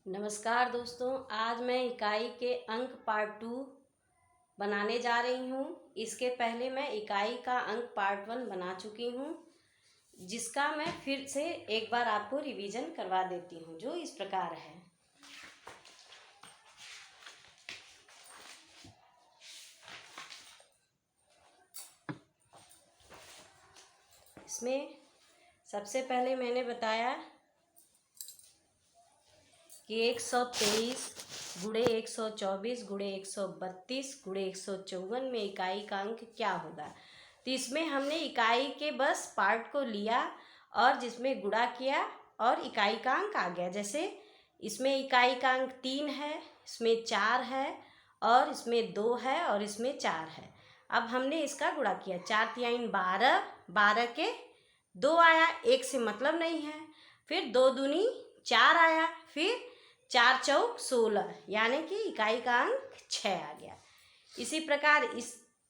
नमस्कार दोस्तों, आज मैं इकाई के अंक पार्ट 2 बनाने जा रही हूँ। इसके पहले मैं इकाई का अंक पार्ट 1 बना चुकी हूँ, जिसका मैं फिर से एक बार आपको रिवीजन करवा देती हूँ, जो इस प्रकार है। इसमें सबसे पहले मैंने बताया कि 123 गुणे 124 गुणे 132 गुणे 154 में इकाई का अंक क्या होगा। तो इसमें हमने इकाई के बस पार्ट को लिया और जिसमें गुणा किया और इकाई का अंक आ गया। जैसे इसमें इकाई का अंक 3 है, इसमें 4 है और इसमें 2 है और इसमें 4 है। अब हमने इसका गुणा किया, 4 तिहाई 12, 12 के 2 आया, 1 से मतलब नहीं है। फिर 2 दूनी 4 आया, फिर 4 चौक 16, यानी कि इकाई का अंक 6 आ गया। इसी प्रकार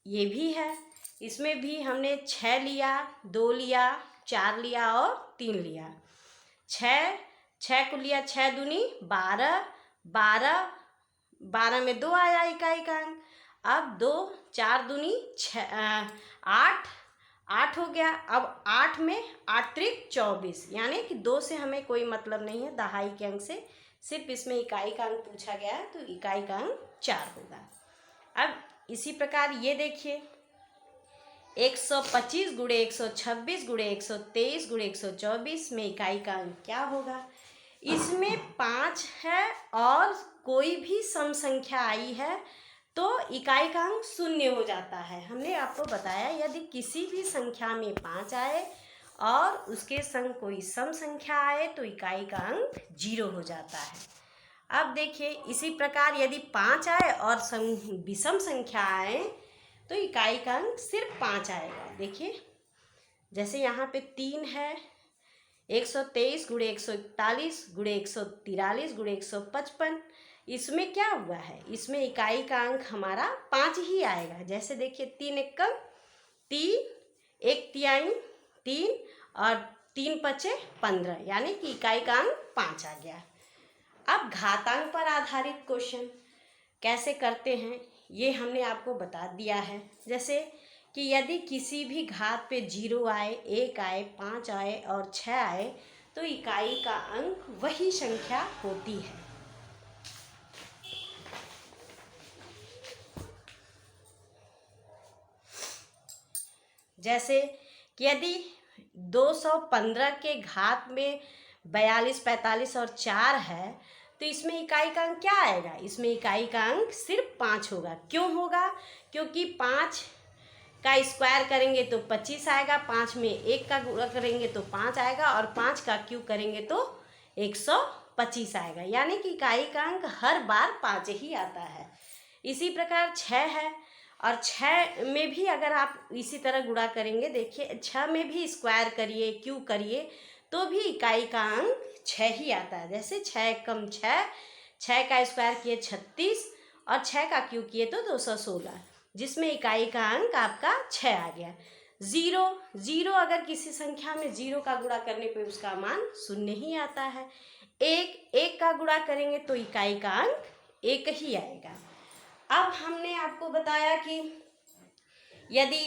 ये भी है, इसमें भी हमने 6 लिया, 2 लिया, 4 लिया और 3 लिया। 6 को लिया, 6 दूनी 12, 12, 12 में 2 आया इकाई का अंक। अब 2, 4 दूनी 8, 8 हो गया। अब 8 में 8 त्रिक 24, यानी कि 2 से हमें कोई मतलब नहीं है, दहाई के अंक से। सिर्फ इसमें इकाई का अंक पूछा गया है, तो इकाई का अंक 4 होगा। अब इसी प्रकार ये देखिए, 125 गुणे 126 गुणे 123 गुणे 124 में इकाई का अंक क्या होगा। इसमें 5 है और कोई भी सम संख्या आई है तो इकाई का अंक 0 हो जाता है। हमने आपको बताया, यदि किसी भी संख्या में 5 आए और उसके संग कोई सम संख्या आए तो इकाई का अंक 0 हो जाता है। अब देखिए, इसी प्रकार यदि 5 आए और विषम संख्या आए तो इकाई का अंक सिर्फ 5 आएगा। देखिए, जैसे यहाँ पे 3 है, 123 गुणे 141 गुणे 143 गुणे 155, इसमें क्या हुआ है, इसमें इकाई का अंक हमारा 5 ही आएगा। जैसे देखिए, 3 एकम 3, 1 तिहाई 3 और 3 पचे 15, यानी कि इकाई का अंक 5 आ गया। अब घातांक पर आधारित क्वेश्चन कैसे करते हैं ये हमने आपको बता दिया है। जैसे कि यदि किसी भी घात पे 0 आए, 1 आए, 5 आए और 6 आए तो इकाई का अंक वही संख्या होती है। जैसे कि यदि 215 के घात में 42, 45 और 4 है तो इसमें इकाई का अंक क्या आएगा, इसमें इकाई का अंक सिर्फ 5 होगा। क्यों होगा, क्योंकि 5 का स्क्वायर करेंगे तो 25 आएगा, 5 में 1 का गुणा करेंगे तो 5 आएगा और 5 का क्यूब करेंगे तो 125 आएगा, यानी कि इकाई का अंक हर बार 5 ही आता है। इसी प्रकार 6 है और 6 में भी अगर आप इसी तरह गुणा करेंगे, देखिए 6 में भी स्क्वायर करिए, क्यूब करिए तो भी इकाई का अंक 6 ही आता है। जैसे 6 कम 6, 6 का स्क्वायर किए 36 और 6 का क्यूब किए तो 216, जिसमें इकाई का अंक आपका 6 आ गया। 0 अगर किसी संख्या में 0 का गुणा करने पे उसका मान 0 ही आता है। 1 का गुणा करेंगे तो इकाई का अंक 1 ही आएगा। अब हमने आपको बताया कि यदि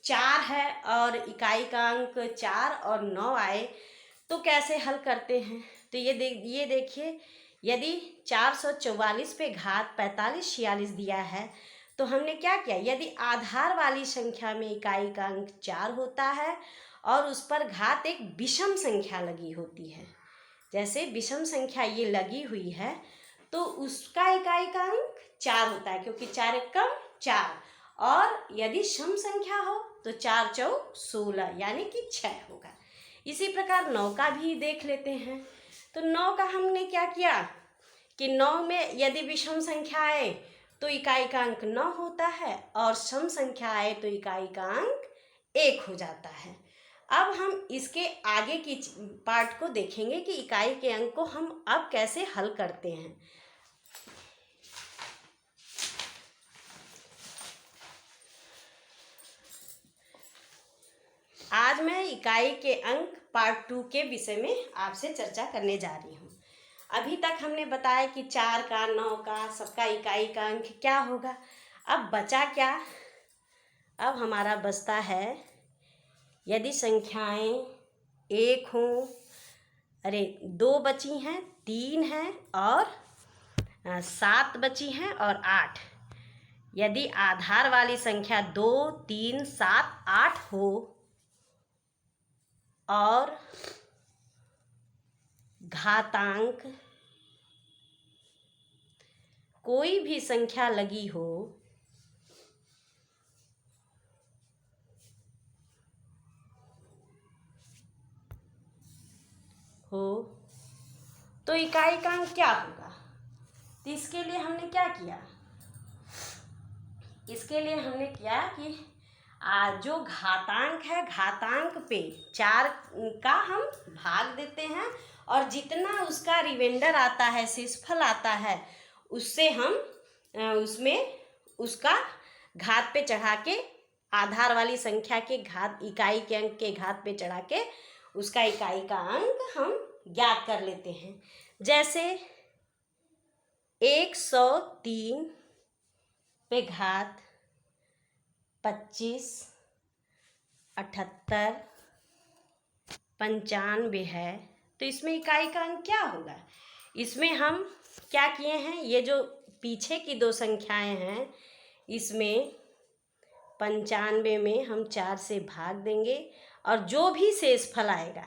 4 है और इकाई का अंक 4 और 9 आए तो कैसे हल करते हैं। तो ये देखिए, यदि 444 पे घात 45, 46 दिया है तो हमने क्या किया, यदि आधार वाली संख्या में इकाई का अंक 4 होता है और उस पर घात एक विषम संख्या लगी होती है, जैसे विषम संख्या ये लगी हुई है तो उसका इकाई का अंक 4 होता है, क्योंकि 4 एकम 4, और यदि सम संख्या हो तो 4 चौक 16, यानी कि 6 होगा। इसी प्रकार 9 का भी देख लेते हैं। तो 9 का हमने क्या किया कि 9 में यदि विषम संख्या आए तो इकाई का अंक 9 होता है और सम संख्या आए तो इकाई का अंक 1 हो जाता है। अब हम इसके आगे की पार्ट को देखेंगे कि इकाई के अंक को हम अब कैसे हल करते हैं। आज मैं इकाई के अंक पार्ट 2 के विषय में आपसे चर्चा करने जा रही हूँ। अभी तक हमने बताया कि 4 का, 9 का, सबका इकाई का अंक क्या होगा। अब बचा क्या? अब हमारा बचता है, यदि संख्याएं एक हों, अरे 2 बची हैं, 3 हैं और 7 बची हैं और 8। यदि आधार वाली संख्या 2, 3, 7, 8 हो और घातांक कोई भी संख्या लगी हो तो इकाई का अंक क्या होगा? तो इसके लिए हमने क्या किया? इसके लिए हमने किया कि जो घातांक है, घातांक पे 4 का हम भाग देते हैं और जितना उसका रिमाइंडर आता है, शेषफल आता है, उससे हम उसमें उसका घात पे चढ़ा के, आधार वाली संख्या के घात, इकाई के अंक के घात पे चढ़ा के उसका इकाई का अंक हम ज्ञात कर लेते हैं। जैसे 103 पे घात 25, 78, 95 है, तो इसमें इकाई का अंक क्या होगा? इसमें हम क्या किए हैं, ये जो पीछे की 2 संख्याएं हैं, इसमें 95 में हम 4 से भाग देंगे और जो भी शेषफल आएगा,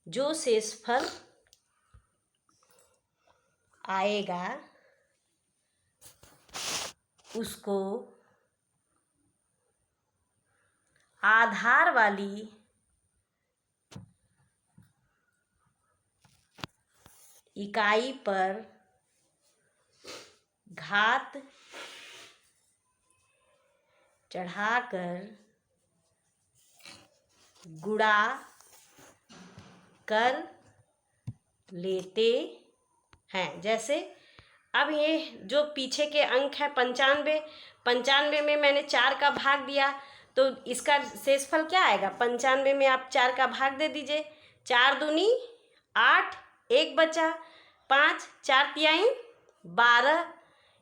जो शेषफल आएगा उसको आधार वाली इकाई पर घात चढ़ाकर गुणा कर लेते हैं। जैसे अब ये जो पीछे के अंक है 95, 95 में मैंने 4 का भाग दिया, तो इसका शेषफल क्या आएगा? 95 में आप 4 का भाग दे दीजिए, 4 दूनी 8, 1 बचा, 5, 4 तिहाई 12,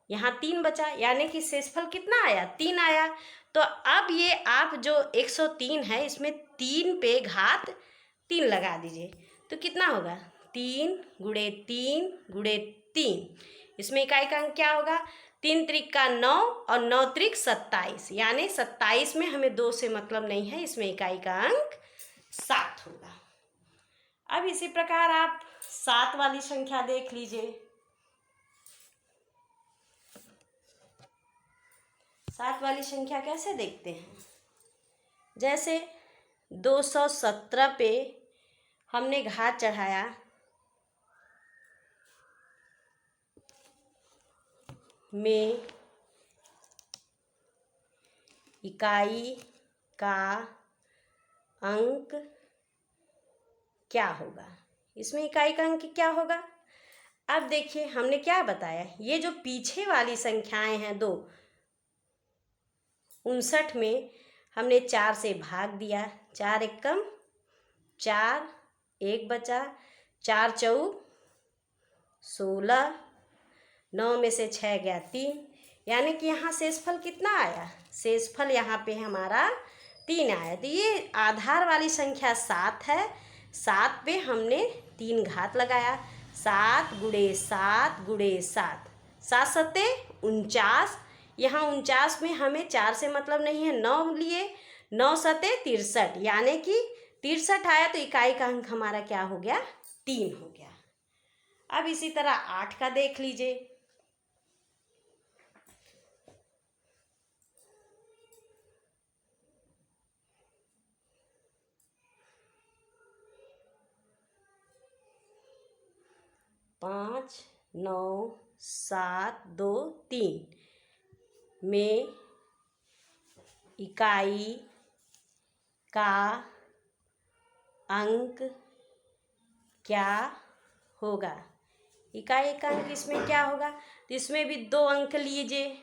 यहाँ 3 बचा, यानी कि शेषफल कितना आया? 3 आया। तो अब ये आप जो 103 है, इसमें 3 पे घात 3 लगा दीजिए, तो कितना होगा? 3 गुणे 3 गुणे 3। इसमें इकाई का अंक क्या होगा? 3 त्रिक का 9 और 9 त्रिक 27, यानी 27 में हमें 2 से मतलब नहीं है, इसमें इकाई का अंक 7 होगा। अब इसी प्रकार आप 7 वाली संख्या देख लीजिए। 7 वाली संख्या कैसे देखते हैं? जैसे 217 पे हमने घात चढ़ाया, में इकाई का अंक क्या होगा? इसमें इकाई का अंक क्या होगा? अब देखिए हमने क्या बताया, ये जो पीछे वाली संख्याएं हैं 2, 59 में हमने 4 से भाग दिया, 4 एकम 4, 1 बचा, 4 चौक 16, 9 में से 6 गया 3, यानी कि यहाँ शेषफल कितना आया? शेषफल यहाँ पे हमारा 3 आया। तो ये आधार वाली संख्या 7 है, 7 पे हमने 3 घात लगाया, 7 गुणे 7 गुणे 7, 7 सत्ते 49, यहाँ 49 में हमें 4 से मतलब नहीं है, 9 लिए, 9 सत्ते 63, यानी कि 63 आया, तो इकाई का अंक हमारा क्या हो गया? 3 हो गया। अब इसी तरह 8 का देख लीजिए। पाँच, 9, 7, 2, 3 में इकाई का अंक क्या होगा? इकाई का अंक इसमें क्या होगा? तो इसमें भी 2 अंक लीजिए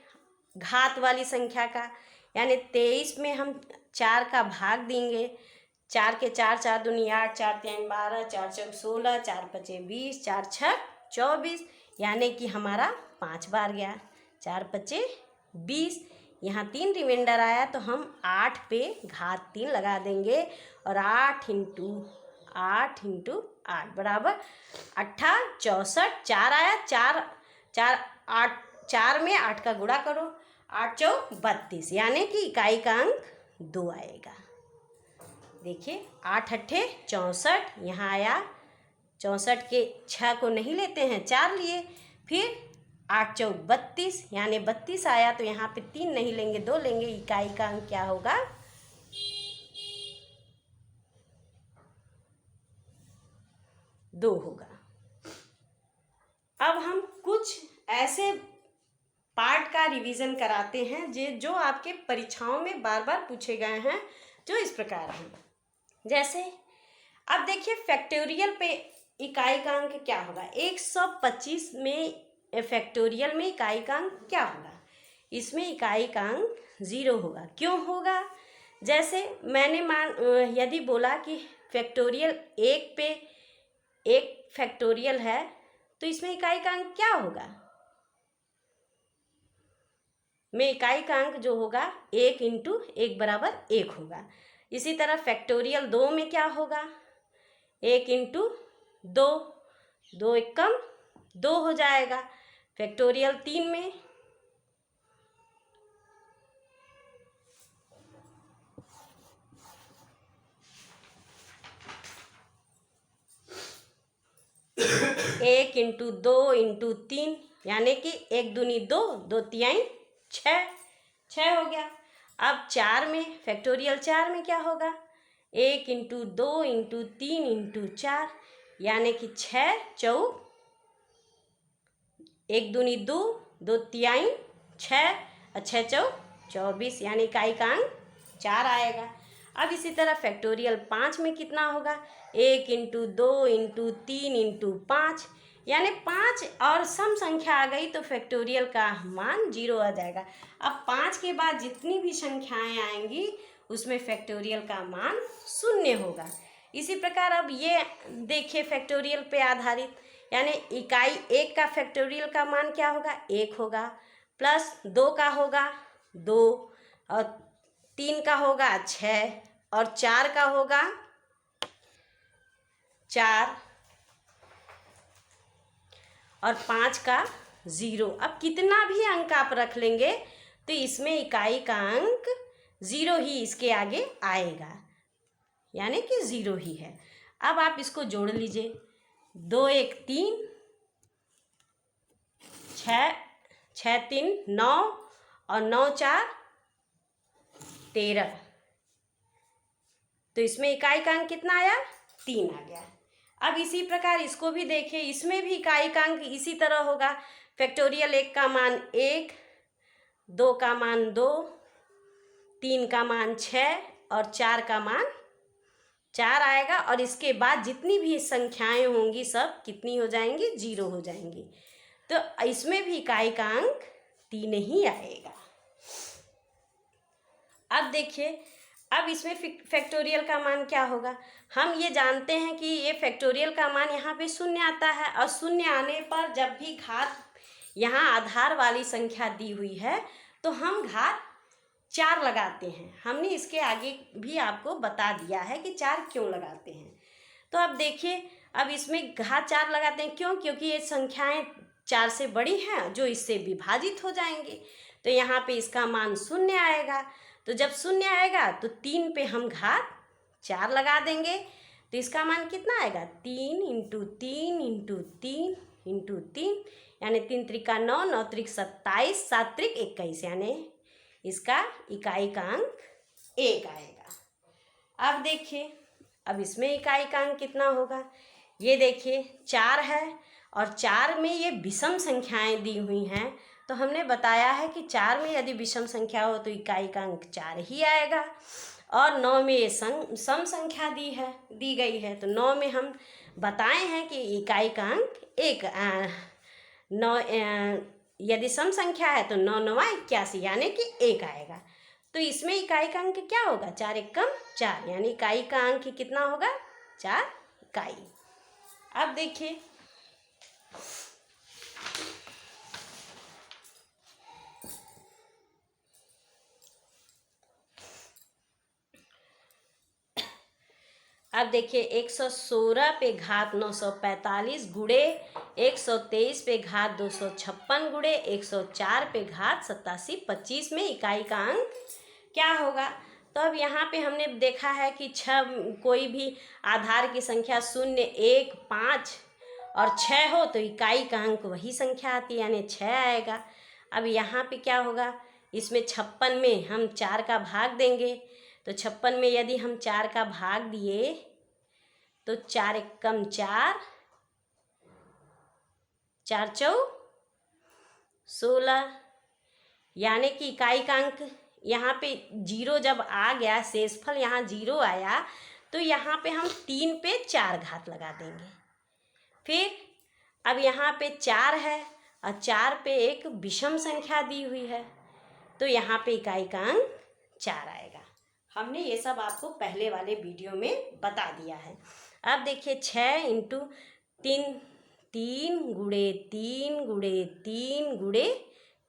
घात वाली संख्या का, यानी 23 में हम 4 का भाग देंगे, 4 के 4, 4 दूनी 8, 4 तीन 12, 4 चौक 16, 4 पचे 20, 4 छक 24, यानी कि हमारा 5 बार गया। 4 पचे 20, यहाँ 3 रिमाइंडर आया तो हम 8 पे घात 3 लगा देंगे और 8 इंटू 8 बराबर 8 64। 4 आया, 4 4 8, 4 में 8 का गुणा करो, 8 चौक 32, यानी कि इकाई का अंक 2 आएगा। देखिए 8 अट्ठे 64, यहाँ आया 64 के 6 को नहीं लेते हैं, 4 लिए, फिर 8 चौक 32, यानी 32 आया तो यहाँ पे 3 नहीं लेंगे, 2 लेंगे, इकाई का अंक क्या होगा? 2 होगा। अब हम कुछ ऐसे पार्ट का रिवीजन कराते हैं जो आपके परीक्षाओं में बार बार पूछे गए हैं, जो इस प्रकार हैं। जैसे अब देखिए फैक्टोरियल पे इकाई का अंक क्या होगा? 125 में फैक्टोरियल में इकाई का अंक क्या होगा? इसमें इकाई का अंक 0 होगा। क्यों होगा? जैसे मैंने यदि बोला कि फैक्टोरियल 1 पे 1 फैक्टोरियल है तो इसमें इकाई का अंक क्या होगा? में इकाई का अंक जो होगा 1 इंटू 1 बराबर 1 होगा। इसी तरह फैक्टोरियल 2 में क्या होगा? 1 इंटू 2, 2 एकम 2 हो जाएगा। फैक्टोरियल 3 में 1 इंटू 2 इंटू 3, यानी कि 1 दूनी 2, 2 तिहाई 6, 6 हो गया। अब 4 में फैक्टोरियल 4 में क्या होगा? 1 इंटू 2 इंटू 3 इंटू 4, यानी कि 6 चौक 1 दूनी 2, 2 तिहाई 6 और 6 चौक 24, यानी इकाई का अंक 4 आएगा। अब इसी तरह फैक्टोरियल 5 में कितना होगा? 1 इंटू 2 इंटू 3 इंटू 5, यानी 5 और सम संख्या आ गई तो फैक्टोरियल का मान 0 आ जाएगा। अब 5 के बाद जितनी भी संख्याएं आएंगी उसमें फैक्टोरियल का मान 0 होगा। इसी प्रकार अब ये देखिए फैक्टोरियल पे आधारित, यानी इकाई 1 का फैक्टोरियल का मान क्या होगा? 1 होगा, प्लस 2 का होगा 2, और 3 का होगा 6, और 4 का होगा 4, और 5 का 0। अब कितना भी अंक आप रख लेंगे तो इसमें इकाई का अंक 0 ही इसके आगे आएगा, यानी कि 0 ही है। अब आप इसको जोड़ लीजिए, 2 1 3, 6 6 3 9, और 9 4 13, तो इसमें इकाई का अंक कितना आया? 3 आ गया। अब इसी प्रकार इसको भी देखिए, इसमें भी इकाई का अंक इसी तरह होगा। फैक्टोरियल 1 का मान 1, 2 का मान 2, 3 का मान 6 और 4 का मान 4 आएगा, और इसके बाद जितनी भी संख्याएं होंगी सब कितनी हो जाएंगी? 0 हो जाएंगी। तो इसमें भी इकाई का अंक 3 ही आएगा। अब देखिए, अब इसमें फैक्टोरियल का मान क्या होगा? हम ये जानते हैं कि ये फैक्टोरियल का मान यहाँ पे 0 आता है, और 0 आने पर जब भी घात यहाँ आधार वाली संख्या दी हुई है तो हम घात 4 लगाते हैं। हमने इसके आगे भी आपको बता दिया है कि 4 क्यों लगाते हैं। तो अब देखिए, अब इसमें घात 4 लगाते हैं क्यों? क्योंकि ये संख्याएं 4 से बड़ी हैं जो इससे विभाजित हो जाएंगे, तो यहाँ पे इसका मान 0 आएगा। तो जब 0 आएगा तो 3 पे हम घात 4 लगा देंगे, तो इसका मान कितना आएगा? 3 इंटू 3 इंटू 3 इंटू 3, यानी 3 त्रिका 9, 9 त्रिक 27, 7 त्रिक 21, यानी इसका इकाई का अंक 1 आएगा। अब देखिए, अब इसमें इकाई का अंक कितना होगा? ये देखिए 4 है, और 4 में ये विषम संख्याएं दी हुई हैं, तो हमने बताया है कि 4 में यदि विषम संख्या हो तो इकाई का अंक 4 ही आएगा। और 9 में ये सम संख्या दी गई है, तो 9 में हम बताए हैं कि इकाई का अंक 1 9, यदि सम संख्या है तो 9 9 81, यानी कि 1 आएगा। तो इसमें इकाई का अंक क्या होगा? 4 एकम 4, यानी इकाई का अंक कितना होगा? 4 इकाई। अब देखिए, अब देखिए 116 पे घात 945 गुड़े 123 पे घात 256 गुड़े 104 पे घात 87 25 में इकाई का अंक क्या होगा। तो अब यहाँ पे हमने देखा है कि कोई भी आधार की संख्या 0, 1, 5 और 6 हो तो इकाई का अंक वही संख्या आती है, यानी 6 आएगा। अब यहाँ पे क्या होगा, इसमें 56 में हम 4 का भाग देंगे, तो 56 में यदि हम 4 का भाग दिए तो 4 एकम 4, 4 चौ 16, यानी कि इकाई का अंक यहाँ पे 0 जब आ गया, शेषफल यहाँ 0 आया, तो यहाँ पे हम 3 पे 4 घात लगा देंगे। फिर अब यहाँ पे 4 है और 4 पे एक विषम संख्या दी हुई है, तो यहाँ पे इकाई का अंक 4 आएगा। हमने ये सब आपको पहले वाले वीडियो में बता दिया है। अब देखिए 6 इंटू 3, 3 गुड़े 3 गुड़े 3 गुड़े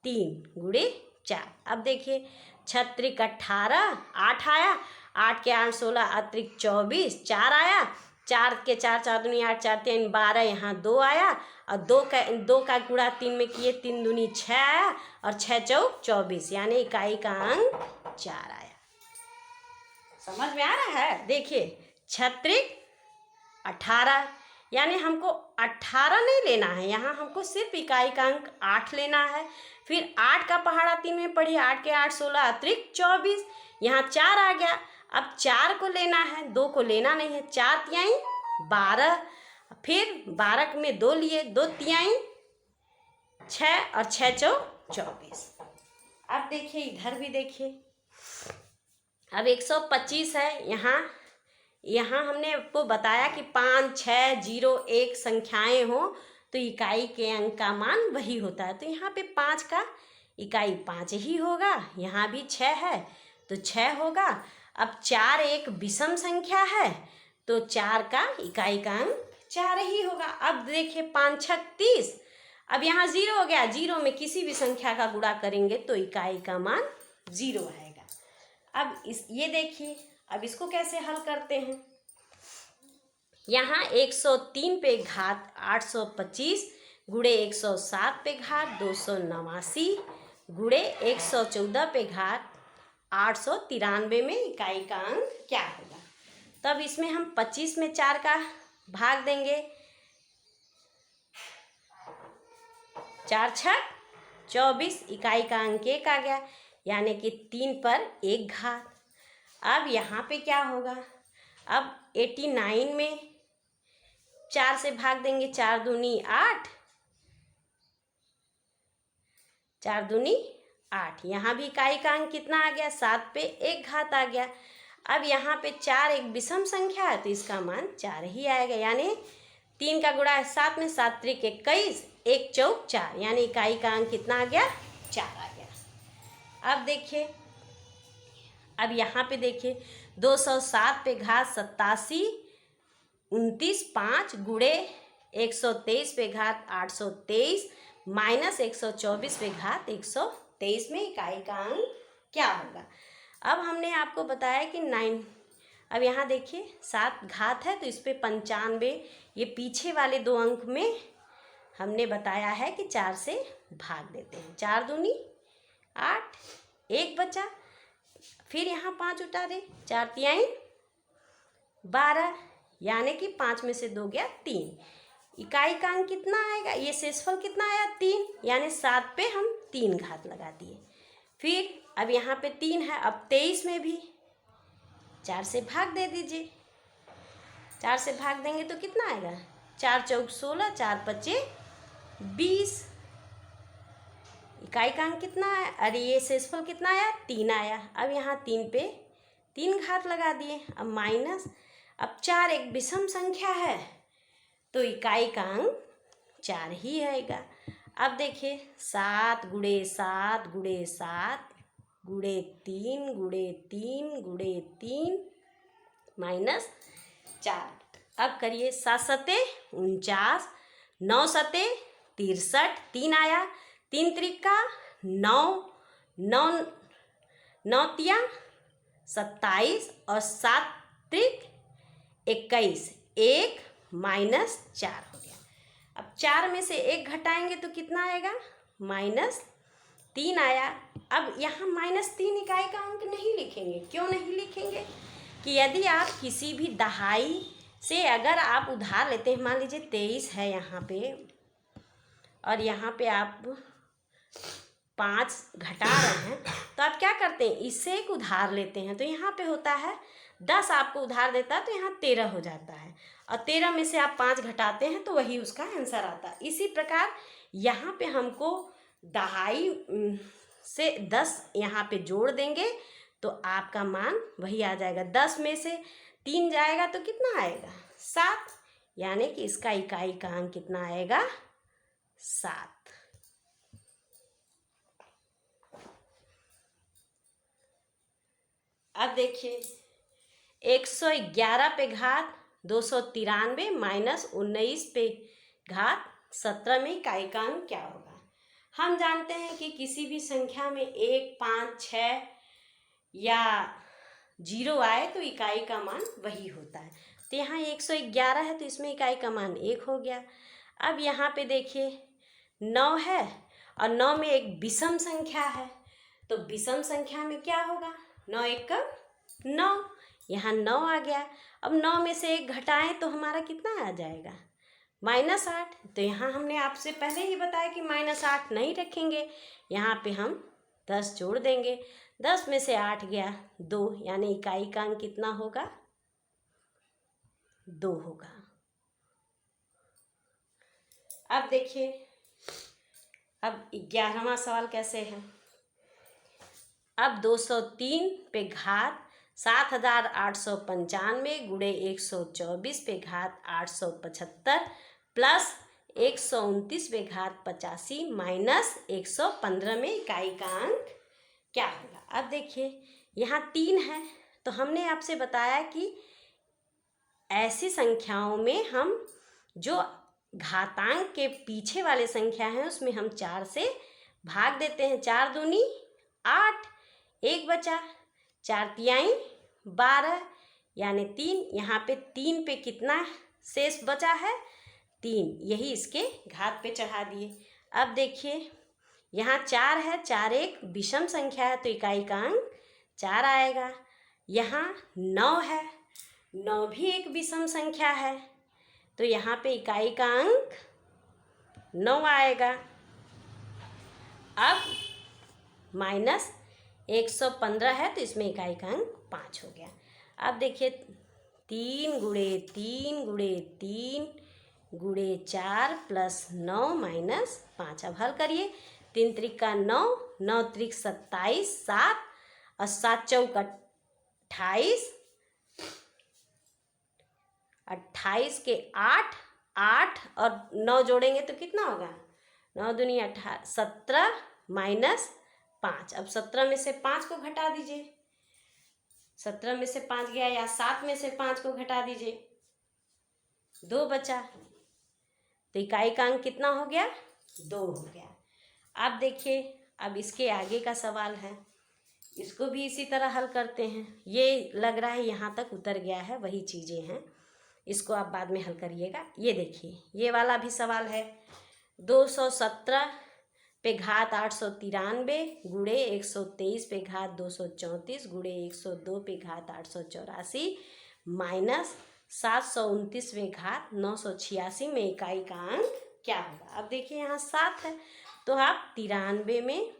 3 गुड़े 4। अब देखिए 6 18, 8 आया, 8 के 8 16, अतिरिक्त 24, 4 आया, 4 के 4 4 दूनी 8, 4 3 12, यहाँ 2 आया और 2 का गुणा 3 में किए, 3 दूनी 6 आया और 6 चौ 24, यानी इकाई का अंक 4 आया। समझ में आ रहा है। देखिए 6 18, यानी हमको 18 नहीं लेना है, यहाँ हमको सिर्फ इकाई का अंक 8 लेना है। फिर 8 का पहाड़ा 3 में पढ़िए, 8 के 8 16, अतिरिक्त 24, यहाँ 4 आ गया। अब 4 को लेना है, 2 को लेना नहीं है। 4 तिहाई 12, फिर 12 में 2 लिए, 2 तिहाई 6 और 6 चौ 24। अब देखिए इधर भी देखिए, अब 125 है। यहाँ हमने आपको बताया कि 5, 6, 0, 1 संख्याएं हो तो इकाई के अंक का मान वही होता है। तो यहाँ पे 5 का इकाई 5 ही होगा, यहाँ भी 6 है तो 6 होगा। अब 4 एक विषम संख्या है तो 4 का इकाई का अंक 4 ही होगा। अब देखिए 5 6 30, अब यहाँ 0 हो गया, 0 में किसी भी संख्या का गुणा करेंगे तो इकाई का मान 0 आएगा। अब ये देखिए, अब इसको कैसे हल करते हैं। यहाँ 103 पे घात 825 गुड़े 107 पे घात 289 गुड़े 114 पे घात 893 में इकाई का अंक क्या होगा। तब इसमें हम 25 में 4 का भाग देंगे, 4 छक 24, इकाई का अंक 1 आ गया, यानी कि 3 पर 1 घात। अब यहाँ पे क्या होगा, अब 89 में 4 से भाग देंगे, 4 दूनी 8, 4 दूनी 8, यहाँ भी इकाई का अंक कितना आ गया, 7 पे 1 घात आ गया। अब यहाँ पे 4 एक विषम संख्या है तो इसका मान 4 ही आएगा, यानी 3 का गुणा है 7 में, 7 त्रिक 21, 1 चौक 4, यानी इकाई का अंक कितना आ गया, 4 आ गया। अब देखिए, अब यहाँ पे देखिए 207 पे घात 87 29 5 गुड़े 123 पे घात 823 माइनस 124 पे घात 123 में इकाई का अंक क्या होगा। अब हमने आपको बताया कि 9, अब यहाँ देखिए 7 घात है तो इस पे 95, ये पीछे वाले 2 अंक में हमने बताया है कि 4 से भाग देते हैं, 4 दूनी 8, 1 बचा, फिर यहाँ 5 उठा दे, 4 तिहाई 12, यानी कि 5 में से 2 गया 3, इकाई का अंक कितना आएगा, ये शेषफल कितना आया 3, यानी 7 पे हम 3 घात लगा दिए। फिर अब यहाँ पे 3 है, अब 23 में भी 4 से भाग दे दीजिए, 4 से भाग देंगे तो कितना आएगा, 4 चौक 16, 4 पचे 20, इकाई का अंक कितना है, अरे ये शेषफल कितना आया 3 आया। अब यहाँ 3 पे 3 घात लगा दिए, अब माइनस, अब 4 एक विषम संख्या है तो इकाई का अंक 4 ही आएगा। अब देखिए 7 गुड़े 7 गुड़े 7 गुड़े 3 गुड़े 3 गुड़े 3 माइनस 4, अब करिए 7 सते 49, 9 सते 63, 3 आया, 3 त्रिका 9, 9 9 तिया 27 और 7 त्रिक 21, 1 -4 हो गया। अब 4 में से 1 घटाएंगे तो कितना आएगा? -3 आया। अब यहाँ -3 इकाई का अंक नहीं लिखेंगे। क्यों नहीं लिखेंगे? कि यदि आप किसी भी दहाई से अगर आप उधार लेते हैं, मान लीजिए 23 है यहाँ पे और यहाँ पे आप 5 घटा रहे हैं, तो आप क्या करते हैं? इससे एक उधार लेते हैं, तो यहाँ पे होता है 10 आपको उधार देता है तो यहाँ 13 हो जाता है, और 13 में से आप 5 घटाते हैं तो वही उसका आंसर आता है। इसी प्रकार यहाँ पे हमको दहाई से 10 यहाँ पे जोड़ देंगे तो आपका मान वही आ जाएगा। 10 में से 3 जाएगा तो कितना आएगा? 7, यानी कि इसका इकाई का अंक कितना आएगा? 7। अब देखिए 111 पे घात 293 -19 पे घात 17 में इकाई का अंक क्या होगा? हम जानते हैं कि किसी भी संख्या में 1, 5, 6 या 0 आए तो इकाई का मान वही होता है। तो यहाँ 111 है तो इसमें इकाई का मान 1 हो गया। अब यहाँ पे देखिए 9 है और 9 में एक विषम संख्या है, तो विषम संख्या में क्या होगा? 9 1 का 9, यहाँ 9 आ गया। अब 9 में से 1 घटाएं तो हमारा कितना आ जाएगा? -8। तो यहाँ हमने आपसे पहले ही बताया कि -8 नहीं रखेंगे, यहाँ पे हम 10 जोड़ देंगे। 10 में से 8 गया 2, यानी इकाई का अंक कितना होगा? 2 होगा। अब देखिए अब 11वां सवाल कैसे है। अब 203 पे घात 7895 गुणे 124 पे घात 875 प्लस 129 पे घात 85 माइनस 115 में इकाई का अंक क्या होगा? अब देखिए यहाँ 3 है तो हमने आपसे बताया कि ऐसी संख्याओं में हम जो घातांक के पीछे वाले संख्या हैं उसमें हम 4 से भाग देते हैं। 4 दूनी 8, 1 बचा, 4 तिहाई 12, यानी 3। यहाँ पे 3 पे कितना शेष बचा है? 3, यही इसके घात पे चढ़ा दिए। अब देखिए यहाँ 4 है, 4 एक विषम संख्या है तो इकाई का अंक 4 आएगा। यहाँ 9 है, 9 भी एक विषम संख्या है तो यहाँ पे इकाई का अंक 9 आएगा। अब -115 है तो इसमें इकाई का अंक 5 हो गया। अब देखिए 3 गुणे 3 गुणे 3 गुणे 4 प्लस 9 -5। अब हल करिए। 3 त्रिका 9, 9 त्रिक 27, 7 और 7 चौक 28, 28 के 8, 8 और 9 जोड़ेंगे तो कितना होगा? 9 दूनी 17 -5। अब 17 में से 5 को घटा दीजिए। 17 में से 5 गया, या 7 में से 5 को घटा दीजिए, 2 बचा। तो इकाई का अंक कितना हो गया? 2 हो गया। अब देखिए अब इसके आगे का सवाल है, इसको भी इसी तरह हल करते हैं। ये लग रहा है यहाँ तक उतर गया है, वही चीज़ें हैं, इसको आप बाद में हल करिएगा। ये देखिए ये वाला भी सवाल है। 217 पे घात 893 गुणे 123 पे घात 234 गुणे 102 पे घात 884 माइनस 729 पे घात 986 में इकाई का अंक क्या होगा? अब देखिए यहाँ 7 है तो आप 93 में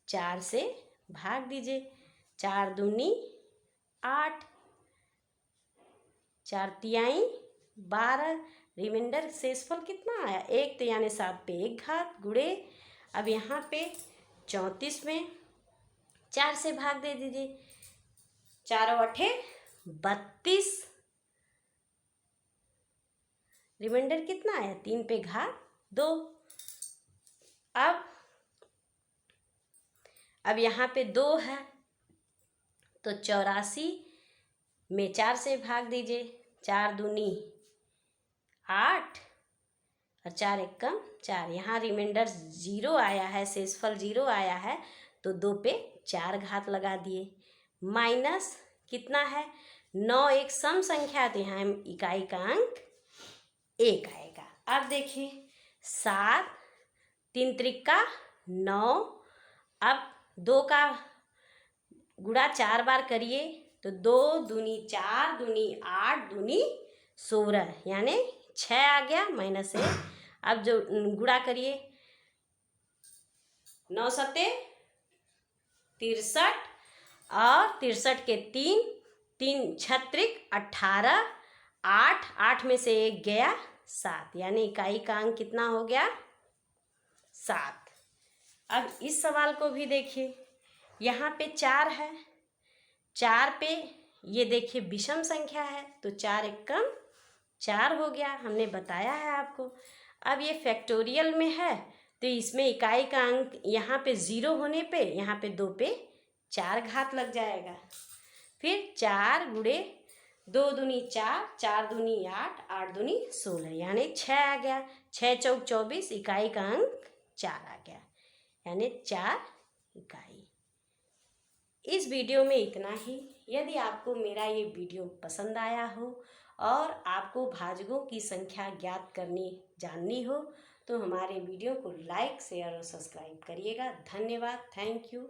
4 से भाग दीजिए। 4 दूनी 8, 4 तिहाई 12, रिमाइंडर शेषफल कितना आया? 1, तो यानी 7 पे 1 घात गुणे, अब यहाँ पे 34 में 4 से भाग दे दीजिए। 4 और 8 32, रिमाइंडर कितना आया? 3 पे घात 2। अब यहाँ पे 2 है तो 84 में 4 से भाग दीजिए। 4 दूनी 8 और 4 एकम 4। यहाँ रिमाइंडर 0 आया है, शेषफल 0 आया है, तो 2 पे 4 घात लगा दिए। माइनस कितना है, 9 एक सम संख्या, तो यहाँ इकाई का अंक 1 आएगा। अब देखिए 7, 3 त्रिका 9। अब 2 का गुणा 4 बार करिए तो 2 दूनी 4 दूनी 8 दूनी 16, यानी 6 आ गया माइनस 1। अब जो गुणा करिए 9 सत्ते 63 और 63 के 3, 3 छत्रिक 18, 8 में से 1 गया 7, यानी इकाई का अंक कितना हो गया 7। अब इस सवाल को भी देखिए, यहाँ पे 4 है, 4 पे ये देखिए विषम संख्या है, तो 4 एकम 4 हो गया, हमने बताया है आपको। अब ये फैक्टोरियल में है, तो इसमें इकाई का अंक यहाँ पे 0 होने पे यहाँ पे 2 पे 4 घात लग जाएगा। फिर 4 गुणे 2 दूनी 4, 4 दूनी 8, 8 दूनी 16, यानी 6 आ गया। 6 चौक 24, इकाई का अंक 4 आ गया, यानी 4 इकाई। इस वीडियो में इतना ही। यदि आपको मेरा ये वीडियो पसंद आया हो और आपको भाजकों की संख्या ज्ञात जाननी हो, तो हमारे वीडियो को लाइक, शेयर और सब्सक्राइब करिएगा। धन्यवाद, थैंक यू।